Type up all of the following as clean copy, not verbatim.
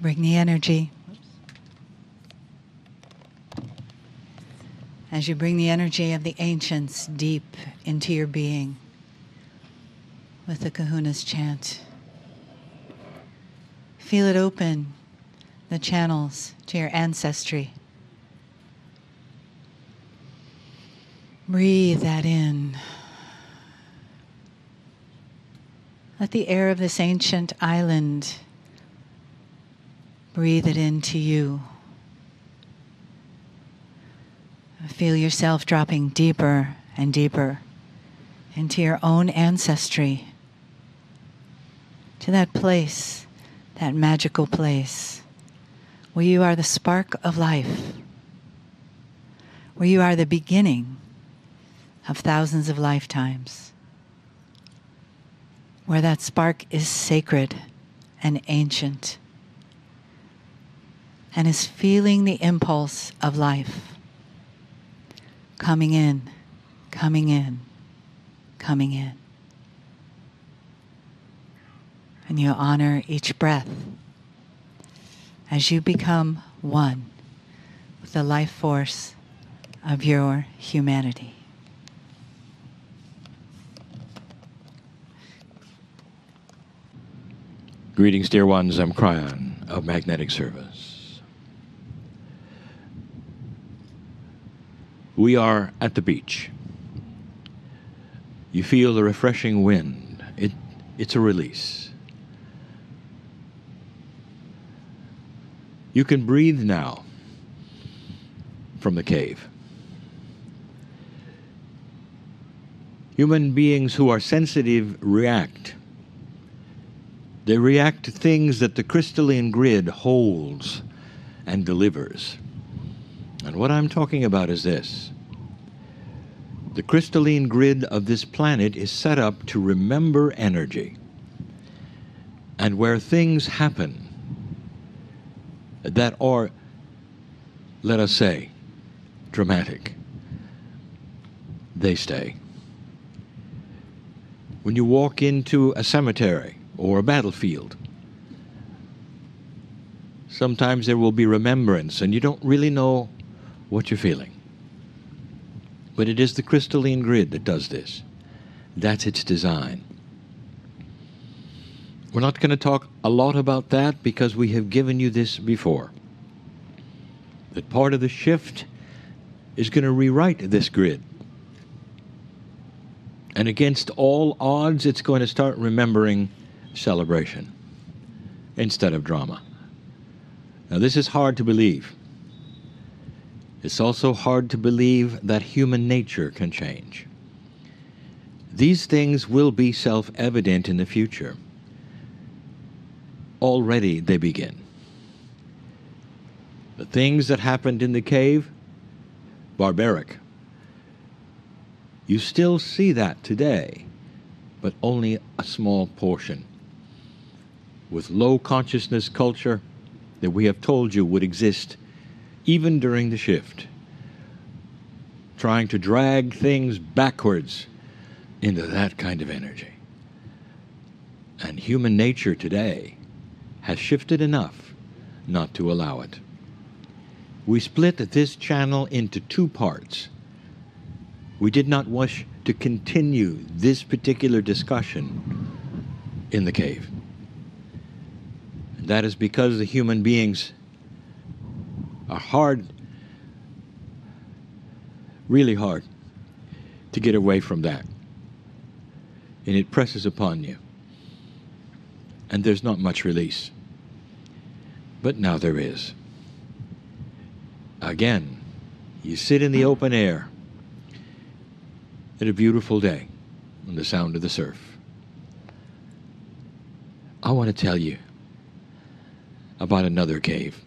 Bring the energy. As you bring the energy of the ancients deep into your being with the Kahuna's chant, feel it open the channels to your ancestry. Breathe that in. Let the air of this ancient island breathe it into you. Feel yourself dropping deeper and deeper into your own ancestry, to that place, that magical place, where you are the spark of life, where you are the beginning of thousands of lifetimes, where that spark is sacred and ancient, and is feeling the impulse of life. Coming in, coming in, coming in. And you honor each breath as you become one with the life force of your humanity. Greetings, dear ones. I'm Kryon of Magnetic Service. We are at the beach. You feel the refreshing wind. It's a release. You can breathe now from the cave. Human beings who are sensitive react. They react to things that the crystalline grid holds and delivers. And what I'm talking about is this. The crystalline grid of this planet is set up to remember energy. And where things happen that are, let us say, dramatic, they stay. When you walk into a cemetery or a battlefield, sometimes there will be remembrance and you don't really know what you're feeling. But it is the crystalline grid that does this. That's its design. We're not going to talk a lot about that because we have given you this before. That part of the shift is going to rewrite this grid. And against all odds, it's going to start remembering celebration instead of drama. Now, this is hard to believe. It's also hard to believe that human nature can change. These things will be self-evident in the future. Already they begin. The things that happened in the cave, barbaric. You still see that today, but only a small portion. With low consciousness culture that we have told you would exist even during the shift, trying to drag things backwards into that kind of energy. And human nature today has shifted enough not to allow it. We split this channel into two parts. We did not wish to continue this particular discussion in the cave. And that is because the human beings are hard, really hard, to get away from that. And it presses upon you. And there's not much release. But now there is. Again, you sit in the open air at a beautiful day on the sound of the surf. I want to tell you about another cave.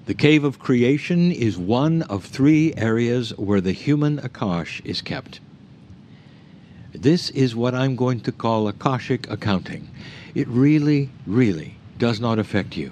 The cave of creation is one of 3 areas where the human Akash is kept. This is what I'm going to call Akashic accounting. It really, really does not affect you.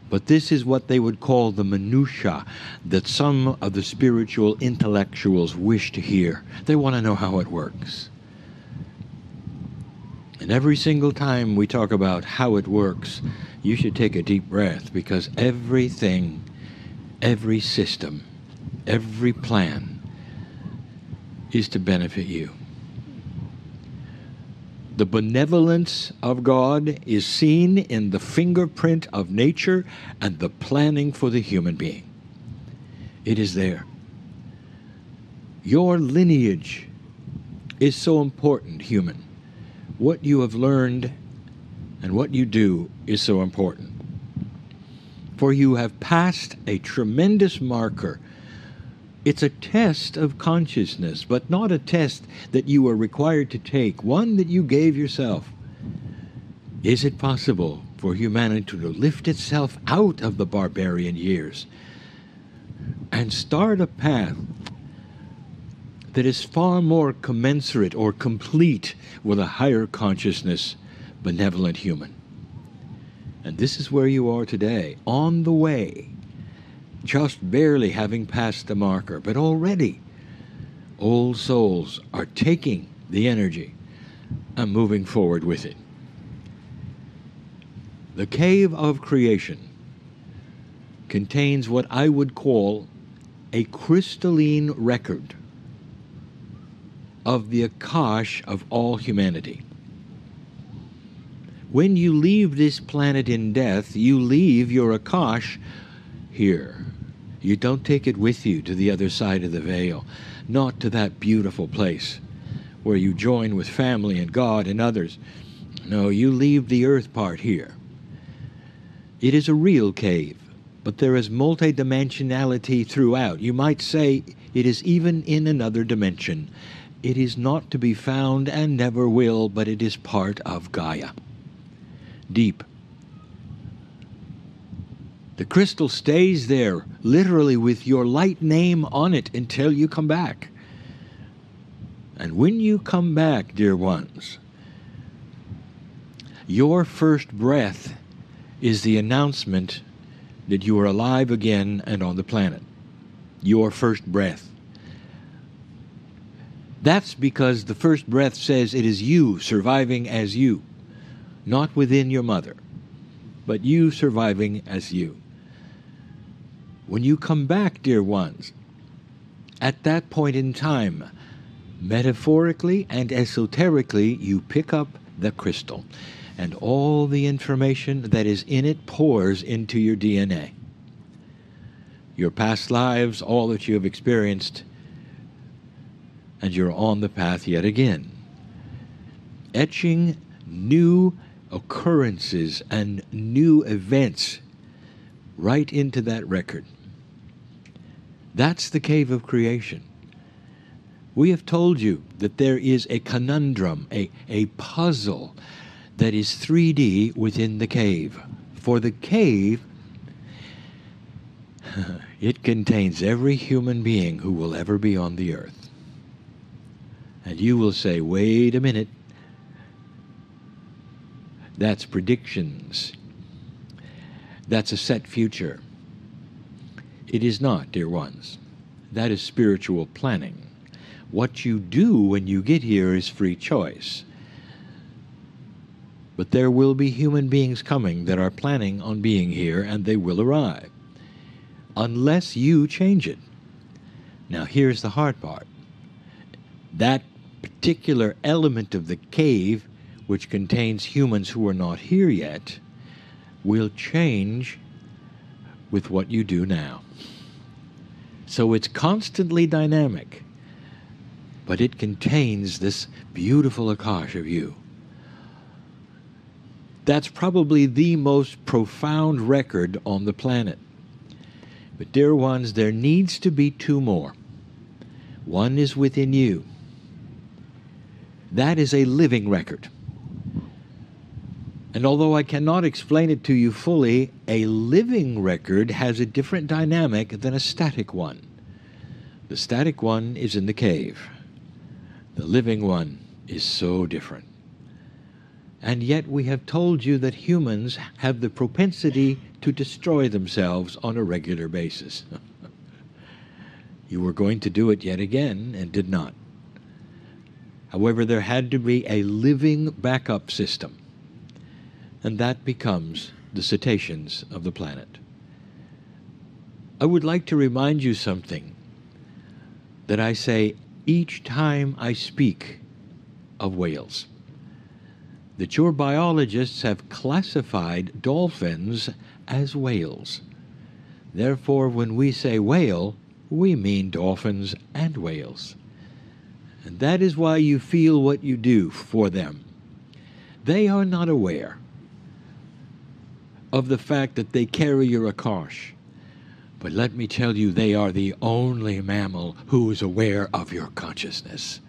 But this is what they would call the minutiae that some of the spiritual intellectuals wish to hear. They want to know how it works. And every single time we talk about how it works, you should take a deep breath, because everything, every system, every plan is to benefit you. The benevolence of God is seen in the fingerprint of nature and the planning for the human being. It is there. Your lineage is so important, human. What you have learned and what you do is so important. For you have passed a tremendous marker. It's a test of consciousness, but not a test that you are required to take, one that you gave yourself. Is it possible for humanity to lift itself out of the barbarian years and start a path that is far more commensurate or complete with a higher consciousness, benevolent human? And this is where you are today, on the way, just barely having passed the marker, but already old souls are taking the energy and moving forward with it. The cave of creation contains what I would call a crystalline record of the Akash of all humanity. When you leave this planet in death, you leave your Akash here. You don't take it with you to the other side of the veil, not to that beautiful place where you join with family and God and others. No, you leave the earth part here. It is a real cave, but there is multidimensionality throughout. You might say it is even in another dimension. It is not to be found and never will, but it is part of Gaia. Deep. The crystal stays there, literally with your light name on it, until you come back. And when you come back, dear ones, your first breath is the announcement that you are alive again and on the planet. Your first breath. That's because the first breath says it is you surviving as you, not within your mother, but you surviving as you. When you come back, dear ones, at that point in time, metaphorically and esoterically, you pick up the crystal, and all the information that is in it pours into your DNA. Your past lives, all that you have experienced, and you're on the path yet again, etching new occurrences and new events right into that record. That's the cave of creation. We have told you that there is a conundrum, a puzzle that is 3D within the cave. For the cave, it contains every human being who will ever be on the earth. And you will say, wait a minute, that's predictions. That's a set future. It is not, dear ones. That is spiritual planning. What you do when you get here is free choice. But there will be human beings coming that are planning on being here, and they will arrive, unless you change it. Now here's the hard part. That particular element of the cave, which contains humans who are not here yet, will change with what you do now. So it's constantly dynamic, but it contains this beautiful Akash of you. That's probably the most profound record on the planet. But dear ones, there needs to be two more. One is within you. That is a living record. And although I cannot explain it to you fully, a living record has a different dynamic than a static one. The static one is in the cave. The living one is so different. And yet we have told you that humans have the propensity to destroy themselves on a regular basis. You were going to do it yet again and did not. However, there had to be a living backup system, and that becomes the cetaceans of the planet. I would like to remind you something that I say each time I speak of whales, that your biologists have classified dolphins as whales. Therefore, when we say whale, we mean dolphins and whales. And that is why you feel what you do for them. They are not aware of the fact that they carry your Akash. But let me tell you, they are the only mammal who is aware of your consciousness.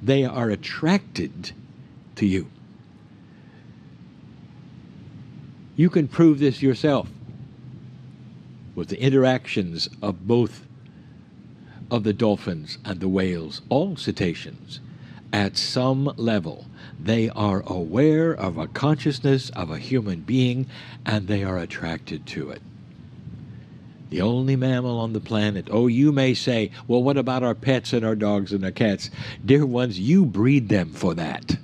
They are attracted to you. You can prove this yourself with the interactions of both of the dolphins and the whales, all cetaceans. At some level, they are aware of a consciousness of a human being, and they are attracted to it. The only mammal on the planet. Oh, you may say, well, what about our pets and our dogs and our cats? Dear ones, you breed them for that.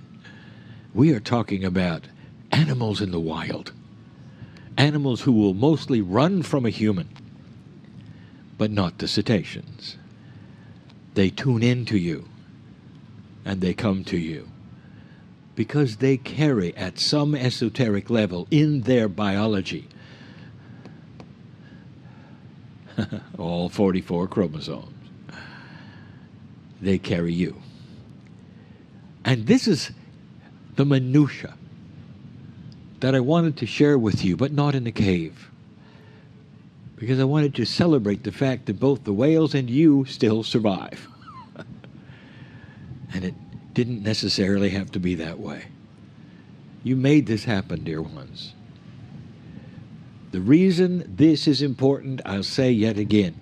We are talking about animals in the wild. Animals who will mostly run from a human, but not the cetaceans. They tune into you, and they come to you, because they carry at some esoteric level in their biology all 44 chromosomes. They carry you. And this is the minutia that I wanted to share with you, but not in the cave. Because I wanted to celebrate the fact that both the whales and you still survive. And it didn't necessarily have to be that way. You made this happen, dear ones. The reason this is important, I'll say yet again.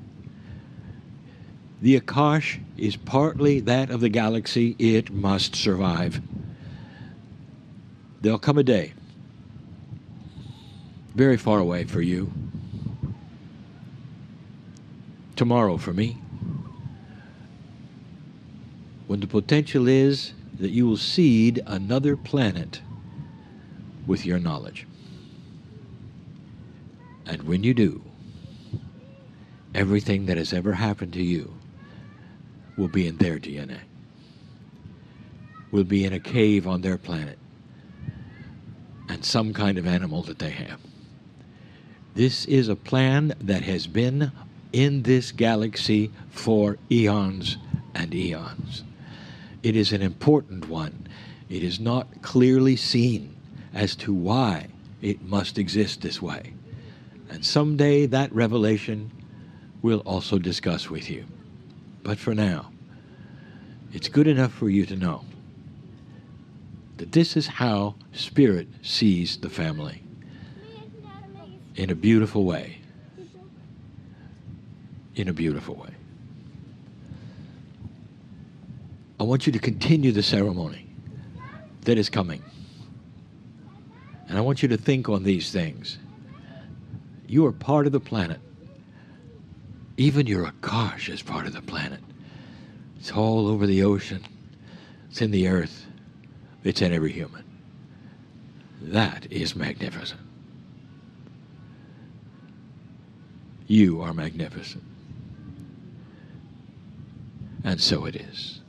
The Akash is partly that of the galaxy. It must survive. There'll come a day, very far away for you, tomorrow for me, when the potential is that you will seed another planet with your knowledge. And when you do, everything that has ever happened to you will be in their DNA. Will be in a cave on their planet, and some kind of animal that they have. This is a plan that has been in this galaxy for eons and eons. It is an important one. It is not clearly seen as to why it must exist this way. And someday that revelation we'll also discuss with you. But for now, it's good enough for you to know that this is how Spirit sees the family, in a beautiful way. In a beautiful way. I want you to continue the ceremony that is coming. And I want you to think on these things. You are part of the planet. Even your Akash is part of the planet. It's all over the ocean. It's in the earth. It's in every human. That is magnificent. You are magnificent. And so it is.